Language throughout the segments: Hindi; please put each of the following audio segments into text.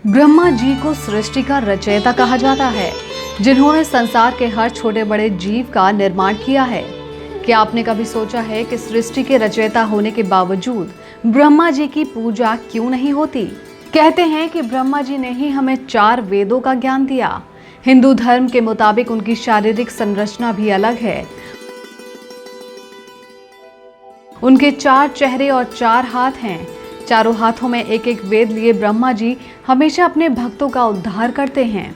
ब्रह्मा जी को सृष्टि का रचयिता कहा जाता है, जिन्होंने संसार के हर छोटे बड़े जीव का निर्माण किया है। क्या आपने कभी सोचा है कि सृष्टि के रचयिता होने के बावजूद ब्रह्मा जी की पूजा क्यों नहीं होती? कहते हैं कि ब्रह्मा जी ने ही हमें 4 वेदों का ज्ञान दिया। हिंदू धर्म के मुताबिक उनकी शारीरिक संरचना भी अलग है। उनके 4 चेहरे और 4 हाथ हैं। चारों हाथों में एक एक वेद लिए ब्रह्मा जी हमेशा अपने भक्तों का उद्धार करते हैं।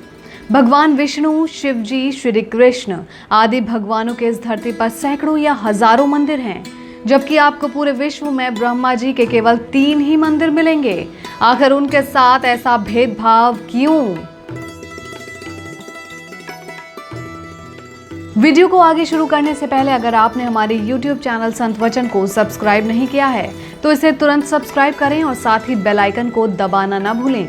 भगवान विष्णु, शिव जी, श्री कृष्ण आदि भगवानों के इस धरती पर सैकड़ों या हजारों मंदिर हैं, जबकि आपको पूरे विश्व में ब्रह्मा जी के केवल 3 ही मंदिर मिलेंगे। आखिर उनके साथ ऐसा भेदभाव क्यों? वीडियो को आगे शुरू करने से पहले अगर आपने हमारे YouTube चैनल संत वचन को सब्सक्राइब नहीं किया है तो इसे तुरंत सब्सक्राइब करें और साथ ही बेल आइकन को दबाना ना भूलें।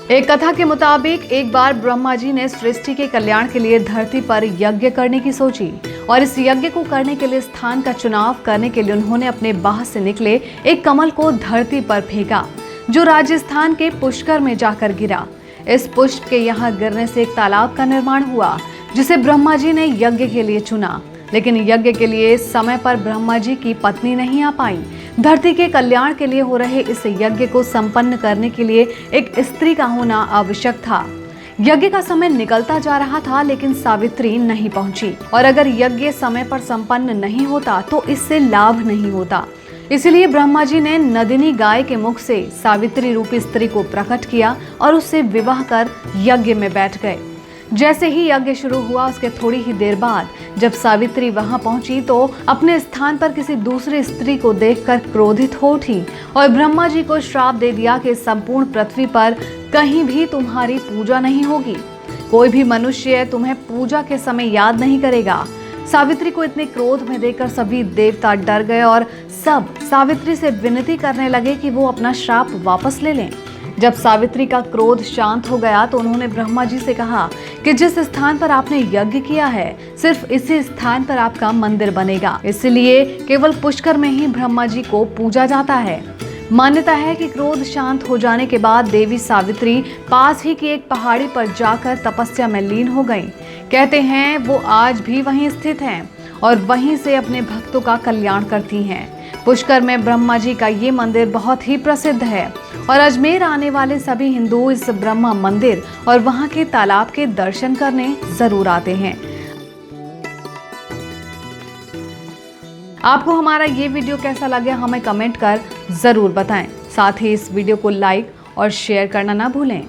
एक कथा के मुताबिक एक बार ब्रह्मा जी ने सृष्टि के कल्याण के लिए धरती पर यज्ञ करने की सोची और इस यज्ञ को करने के लिए स्थान का चुनाव करने के लिए उन्होंने अपने बाह से निकले एक कमल को धरती पर फेंका, जो राजस्थान के पुष्कर में जाकर गिरा। इस पुष्प के यहाँ गिरने से एक तालाब का निर्माण हुआ, जिसे ब्रह्मा जी ने यज्ञ के लिए चुना। लेकिन यज्ञ के लिए समय पर ब्रह्मा जी की पत्नी नहीं आ पाई। धरती के कल्याण के लिए हो रहे इस यज्ञ को संपन्न करने के लिए एक स्त्री का होना आवश्यक था। यज्ञ का समय निकलता जा रहा था, लेकिन सावित्री नहीं पहुंची, और अगर यज्ञ समय पर संपन्न नहीं होता तो इससे लाभ नहीं होता। इसलिए ब्रह्मा जी ने नदिनी गाय के मुख से सावित्री रूपी स्त्री को प्रकट किया और उससे विवाह कर यज्ञ में बैठ गए। जैसे ही यज्ञ शुरू हुआ, उसके थोड़ी ही देर बाद जब सावित्री वहां पहुंची तो अपने स्थान पर किसी दूसरी स्त्री को देखकर क्रोधित हो उठी और ब्रह्मा जी को श्राप दे दिया कि संपूर्ण पृथ्वी पर कहीं भी तुम्हारी पूजा नहीं होगी। कोई भी मनुष्य तुम्हें पूजा के समय याद नहीं करेगा। सावित्री को इतने क्रोध में देखकर सभी देवता डर गए और सब सावित्री से विनती करने लगे कि वो अपना श्राप वापस ले लें। जब सावित्री का क्रोध शांत हो गया तो उन्होंने ब्रह्मा जी से कहा कि जिस स्थान पर आपने यज्ञ किया है, सिर्फ इसी स्थान पर आपका मंदिर बनेगा। इसलिए केवल पुष्कर में ही ब्रह्मा जी को पूजा जाता है। मान्यता है कि क्रोध शांत हो जाने के बाद देवी सावित्री पास ही की एक पहाड़ी पर जाकर तपस्या में लीन हो गईं। कहते हैं वो आज भी वहीं स्थित हैं और वहीं से अपने भक्तों का कल्याण करती हैं। पुष्कर में ब्रह्मा जी का ये मंदिर बहुत ही प्रसिद्ध है और अजमेर आने वाले सभी हिंदू इस ब्रह्मा मंदिर और वहां के तालाब के दर्शन करने जरूर आते हैं। आपको हमारा ये वीडियो कैसा लगे हमें कमेंट कर जरूर बताएं। साथ ही इस वीडियो को लाइक और शेयर करना ना भूलें।